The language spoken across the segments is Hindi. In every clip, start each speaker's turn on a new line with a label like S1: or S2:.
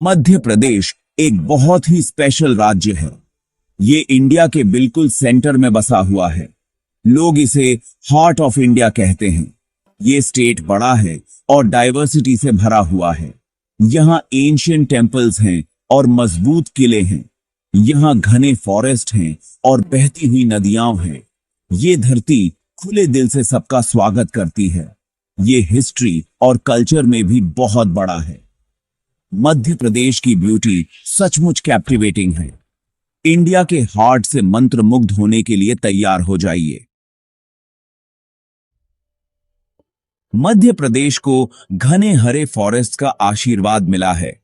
S1: मध्य प्रदेश एक बहुत ही स्पेशल राज्य है। ये इंडिया के बिल्कुल सेंटर में बसा हुआ है। लोग इसे हार्ट ऑफ इंडिया कहते हैं। ये स्टेट बड़ा है और डाइवर्सिटी से भरा हुआ है। यहाँ एंशिएंट टेम्पल्स हैं और मजबूत किले हैं। यहाँ घने फॉरेस्ट हैं और बहती हुई नदियां हैं। ये धरती खुले दिल से सबका स्वागत करती है। ये हिस्ट्री और कल्चर में भी बहुत बड़ा है। मध्य प्रदेश की ब्यूटी सचमुच कैप्टिवेटिंग है। इंडिया के हार्ट से मंत्रमुग्ध होने के लिए तैयार हो जाइए। मध्य प्रदेश को घने हरे फॉरेस्ट का आशीर्वाद मिला है।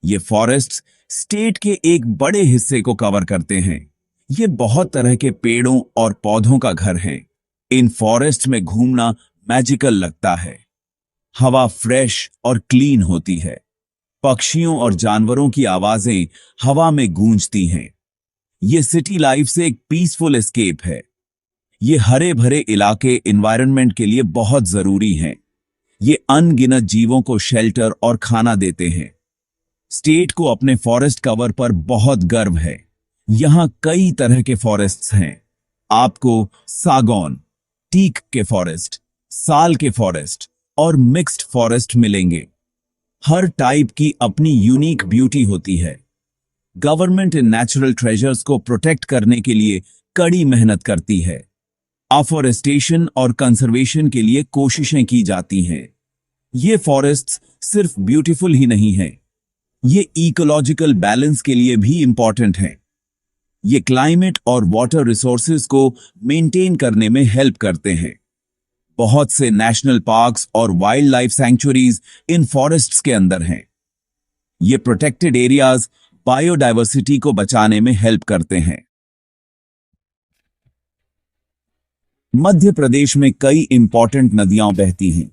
S1: ये फॉरेस्ट स्टेट के एक बड़े हिस्से को कवर करते हैं। ये बहुत तरह के पेड़ों और पौधों का घर है। इन फॉरेस्ट में घूमना मैजिकल लगता है। हवा फ्रेश और क्लीन होती है। पक्षियों और जानवरों की आवाजें हवा में गूंजती हैं। ये सिटी लाइफ से एक पीसफुल एस्केप है। ये हरे भरे इलाके एनवायरनमेंट के लिए बहुत जरूरी हैं। ये अनगिनत जीवों को शेल्टर और खाना देते हैं। स्टेट को अपने फॉरेस्ट कवर पर बहुत गर्व है। यहां कई तरह के फॉरेस्ट्स हैं। आपको सागौन, टीक के फॉरेस्ट, साल के फॉरेस्ट और मिक्स्ड फॉरेस्ट मिलेंगे। हर टाइप की अपनी यूनिक ब्यूटी होती है। गवर्नमेंट इन नेचुरल ट्रेजर्स को प्रोटेक्ट करने के लिए कड़ी मेहनत करती है। अफॉरेस्टेशन और कंजर्वेशन के लिए कोशिशें की जाती हैं। ये फॉरेस्ट्स सिर्फ ब्यूटीफुल ही नहीं हैं, ये इकोलॉजिकल बैलेंस के लिए भी इंपॉर्टेंट हैं। ये क्लाइमेट और वाटर रिसोर्सेज को मेंटेन करने में हेल्प करते हैं। बहुत से नेशनल पार्क्स और वाइल्ड लाइफ सैंक्चुरीज इन फॉरेस्ट्स के अंदर हैं। ये प्रोटेक्टेड एरियाज बायोडाइवर्सिटी को बचाने में हेल्प करते हैं। मध्य प्रदेश में कई इंपॉर्टेंट नदियां बहती हैं।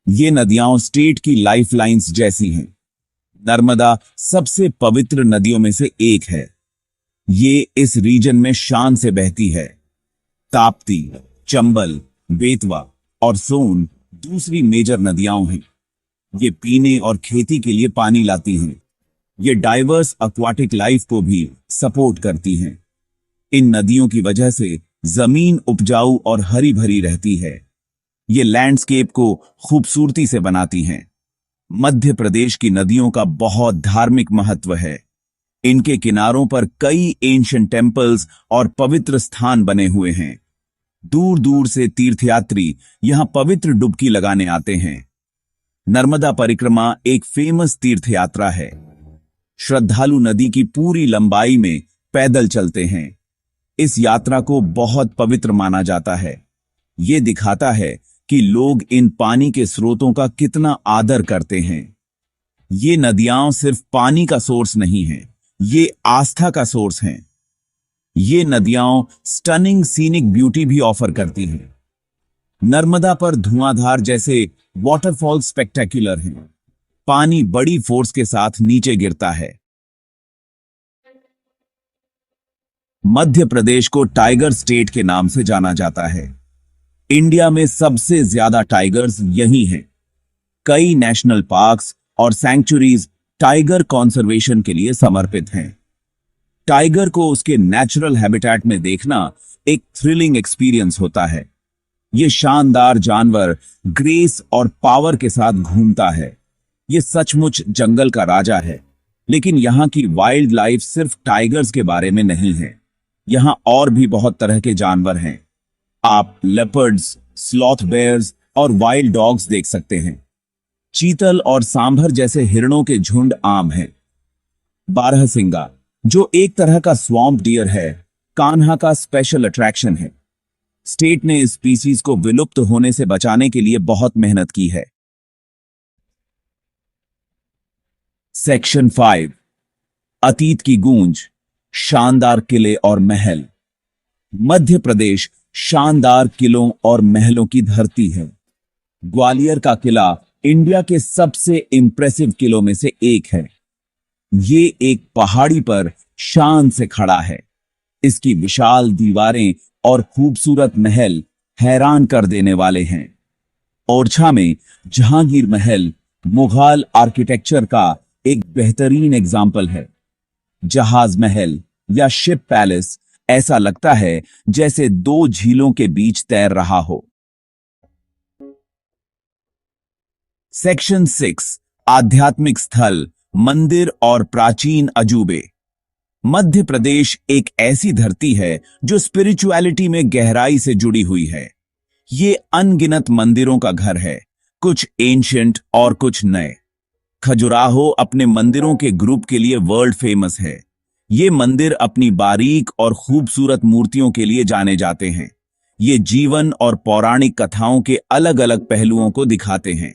S1: ये नदियां स्टेट की लाइफलाइंस जैसी हैं। नर्मदा सबसे पवित्र नदियों में से एक है। ये इस रीजन में शान से बहती है। ताप्ती, चंबल, बेतवा और सोन दूसरी मेजर नदियां हैं। ये पीने और खेती के लिए पानी लाती हैं। ये डाइवर्स एक्वाटिक लाइफ को भी सपोर्ट करती हैं। इन नदियों की वजह से जमीन उपजाऊ और हरी भरी रहती है। ये लैंडस्केप को खूबसूरती से बनाती हैं। मध्य प्रदेश की नदियों का बहुत धार्मिक महत्व है। इनके किनारों पर कई एंशिएंट टेम्पल्स और पवित्र स्थान बने हुए हैं। दूर दूर से तीर्थयात्री यहां पवित्र डुबकी लगाने आते हैं। नर्मदा परिक्रमा एक फेमस तीर्थयात्रा है। श्रद्धालु नदी की पूरी लंबाई में पैदल चलते हैं। इस यात्रा को बहुत पवित्र माना जाता है। ये दिखाता है कि लोग इन पानी के स्रोतों का कितना आदर करते हैं। ये नदियां सिर्फ पानी का सोर्स नहीं है, ये आस्था का सोर्स हैं। ये नदियां स्टनिंग सीनिक ब्यूटी भी ऑफर करती हैं। नर्मदा पर धुआंधार जैसे वाटरफॉल स्पेक्टेक्युलर हैं। पानी बड़ी फोर्स के साथ नीचे गिरता है। मध्य प्रदेश को टाइगर स्टेट के नाम से जाना जाता है। इंडिया में सबसे ज्यादा टाइगर्स यहीं हैं। कई नेशनल पार्क्स और सैंक्चुरीज टाइगर कंजर्वेशन के लिए समर्पित हैं। टाइगर को उसके नेचुरल हैबिटेट में देखना एक थ्रिलिंग एक्सपीरियंस होता है। यह शानदार जानवर ग्रेस और पावर के साथ घूमता है। यह सचमुच जंगल का राजा है। लेकिन यहां की वाइल्ड लाइफ सिर्फ टाइगर्स के बारे में नहीं है। यहां और भी बहुत तरह के जानवर हैं। आप लेपर्ड्स, स्लॉथ बेयर्स और वाइल्ड डॉग्स देख सकते हैं। चीतल और सांभर जैसे हिरणों के झुंड आम हैं। बारहसिंगा, जो एक तरह का स्वॉम्प डियर है, कान्हा का स्पेशल अट्रैक्शन है। स्टेट ने इस स्पीसीज को विलुप्त होने से बचाने के लिए बहुत मेहनत की है। सेक्शन 5, अतीत की गूंज, शानदार किले और महल। मध्य प्रदेश शानदार किलों और महलों की धरती है। ग्वालियर का किला इंडिया के सबसे इंप्रेसिव किलों में से एक है। ये एक पहाड़ी पर शान से खड़ा है। इसकी विशाल दीवारें और खूबसूरत महल हैरान कर देने वाले हैं। ओरछा में जहांगीर महल मुगल आर्किटेक्चर का एक बेहतरीन एग्जाम्पल है। जहाज महल या शिप पैलेस ऐसा लगता है जैसे दो झीलों के बीच तैर रहा हो। सेक्शन 6, आध्यात्मिक स्थल, मंदिर और प्राचीन अजूबे। मध्य प्रदेश एक ऐसी धरती है जो स्पिरिचुअलिटी में गहराई से जुड़ी हुई है। ये अनगिनत मंदिरों का घर है, कुछ एंशिएंट और कुछ नए। खजुराहो अपने मंदिरों के ग्रुप के लिए वर्ल्ड फेमस है। ये मंदिर अपनी बारीक और खूबसूरत मूर्तियों के लिए जाने जाते हैं। ये जीवन और पौराणिक कथाओं के अलग अलग पहलुओं को दिखाते हैं।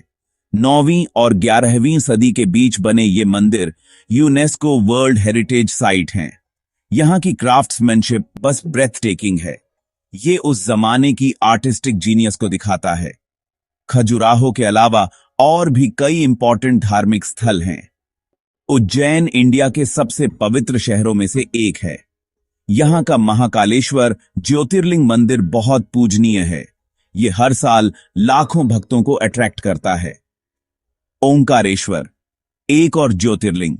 S1: 9वीं और 11वीं सदी के बीच बने ये मंदिर यूनेस्को वर्ल्ड हेरिटेज साइट हैं। यहाँ की क्राफ्ट्समैनशिप बस ब्रेथ टेकिंग है। ये उस जमाने की आर्टिस्टिक जीनियस को दिखाता है। खजुराहो के अलावा और भी कई इंपॉर्टेंट धार्मिक स्थल हैं। उज्जैन इंडिया के सबसे पवित्र शहरों में से एक है। यहाँ का महाकालेश्वर ज्योतिर्लिंग मंदिर बहुत पूजनीय है। ये हर साल लाखों भक्तों को अट्रैक्ट करता है। ओंकारेश्वर, एक और ज्योतिर्लिंग,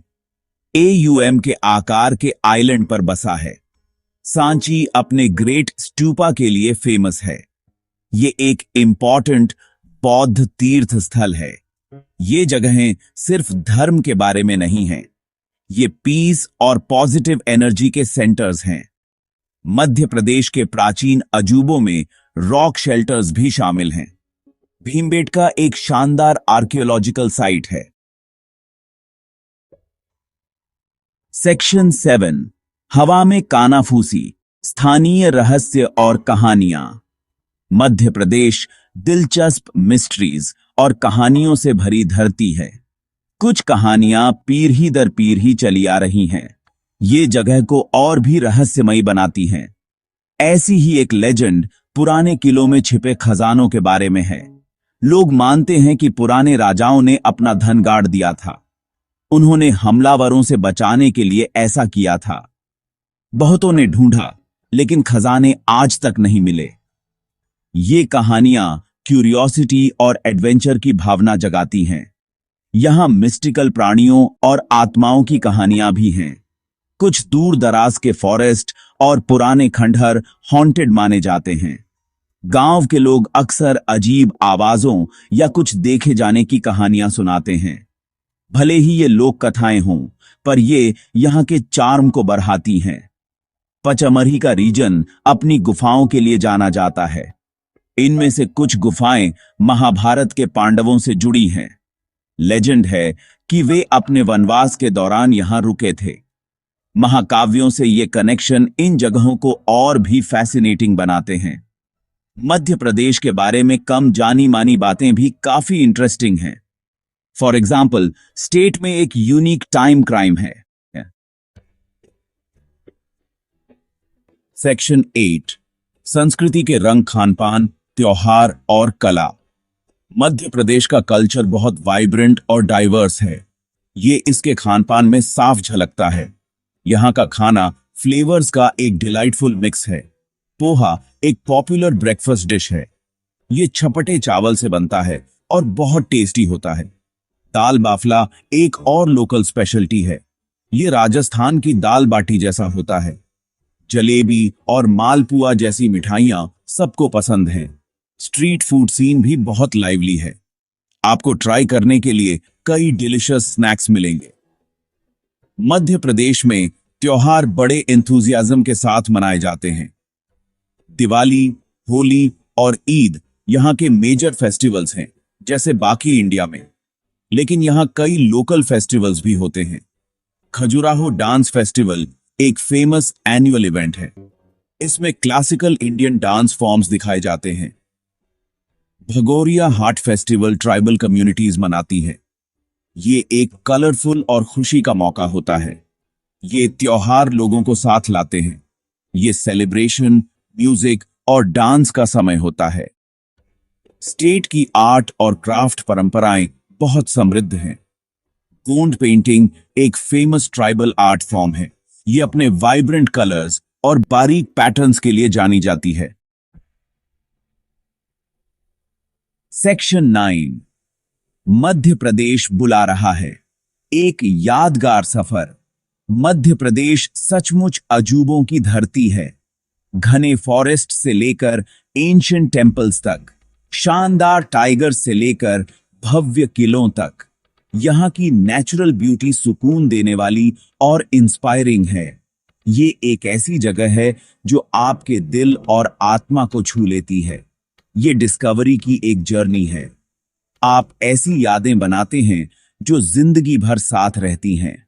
S1: एयूएम के आकार के आइलैंड पर बसा है। सांची अपने ग्रेट स्टूपा के लिए फेमस है। ये एक इंपॉर्टेंट बौद्ध तीर्थ स्थल है। ये जगहें सिर्फ धर्म के बारे में नहीं हैं, ये पीस और पॉजिटिव एनर्जी के सेंटर्स हैं। मध्य प्रदेश के प्राचीन अजूबों में रॉक शेल्टर्स भी शामिल हैं। भीमबेटका एक शानदार आर्कियोलॉजिकल साइट है। सेक्शन 7, हवा में कानाफूसी, स्थानीय रहस्य और कहानियां। मध्य प्रदेश दिलचस्प मिस्ट्रीज और कहानियों से भरी धरती है। कुछ कहानियां पीढ़ी दर पीढ़ी चली आ रही हैं। ये जगह को और भी रहस्यमयी बनाती हैं। ऐसी ही एक लेजेंड पुराने किलों में छिपे खजानों के बारे में है। लोग मानते हैं कि पुराने राजाओं ने अपना धन गाड़ दिया था। उन्होंने हमलावरों से बचाने के लिए ऐसा किया था। बहुतों ने ढूंढा, लेकिन खजाने आज तक नहीं मिले। ये कहानियां क्यूरियोसिटी और एडवेंचर की भावना जगाती हैं। यहां मिस्टिकल प्राणियों और आत्माओं की कहानियां भी हैं। कुछ दूर दराज के फॉरेस्ट और पुराने खंडहर हॉन्टेड माने जाते हैं। गांव के लोग अक्सर अजीब आवाजों या कुछ देखे जाने की कहानियां सुनाते हैं। भले ही ये लोक कथाएं हों, पर ये यहाँ के चार्म को बढ़ाती हैं। पचमढ़ी का रीजन अपनी गुफाओं के लिए जाना जाता है। इनमें से कुछ गुफाएं महाभारत के पांडवों से जुड़ी हैं। लेजेंड है कि वे अपने वनवास के दौरान यहां रुके थे। महाकाव्यों से ये कनेक्शन इन जगहों को और भी फैसिनेटिंग बनाते हैं। मध्य प्रदेश के बारे में कम जानी मानी बातें भी काफी इंटरेस्टिंग हैं। फॉर एग्जाम्पल, स्टेट में एक यूनिक टाइम क्राइम है। सेक्शन 8, संस्कृति के रंग, खानपान, त्योहार और कला। मध्य प्रदेश का कल्चर बहुत वाइब्रेंट और डाइवर्स है। ये इसके खानपान में साफ झलकता है। यहाँ का खाना फ्लेवर्स का एक डिलाइटफुल मिक्स है। पोहा एक पॉपुलर ब्रेकफास्ट डिश है। ये छपटे चावल से बनता है और बहुत टेस्टी होता है। दाल बाफला एक और लोकल स्पेशलिटी है। ये राजस्थान की दाल बाटी जैसा होता है। जलेबी और मालपुआ जैसी मिठाइयां सबको पसंद हैं। स्ट्रीट फूड सीन भी बहुत लाइवली है। आपको ट्राई करने के लिए कई डिलिशियस स्नैक्स मिलेंगे। मध्य प्रदेश में त्योहार बड़े एंथुजियाज्म के साथ मनाए जाते हैं। दिवाली, होली और ईद यहाँ के मेजर फेस्टिवल्स हैं, जैसे बाकी इंडिया में। लेकिन यहाँ कई लोकल फेस्टिवल्स भी होते हैं। खजुराहो डांस फेस्टिवल एक फेमस एनुअल इवेंट है। इसमें क्लासिकल इंडियन डांस फॉर्म्स दिखाए जाते हैं। भगोरिया हाट फेस्टिवल ट्राइबल कम्युनिटीज मनाती है। ये एक कलरफुल और खुशी का मौका होता है। ये त्योहार लोगों को साथ लाते हैं। ये सेलिब्रेशन, म्यूजिक और डांस का समय होता है। स्टेट की आर्ट और क्राफ्ट परंपराएं बहुत समृद्ध हैं। गोंड पेंटिंग एक फेमस ट्राइबल आर्ट फॉर्म है। ये अपने वाइब्रेंट कलर्स और बारीक पैटर्न्स के लिए जानी जाती है। सेक्शन 9, मध्य प्रदेश बुला रहा है। एक यादगार सफर। मध्य प्रदेश सचमुच अजूबों की धरती है। घने फॉरेस्ट से लेकर एंशिएंट टेम्पल्स तक, शानदार टाइगर्स से लेकर भव्य किलों तक, यहाँ की नेचुरल ब्यूटी सुकून देने वाली और इंस्पायरिंग है। ये एक ऐसी जगह है जो आपके दिल और आत्मा को छू लेती है। ये डिस्कवरी की एक जर्नी है। आप ऐसी यादें बनाते हैं जो जिंदगी भर साथ रहती हैं।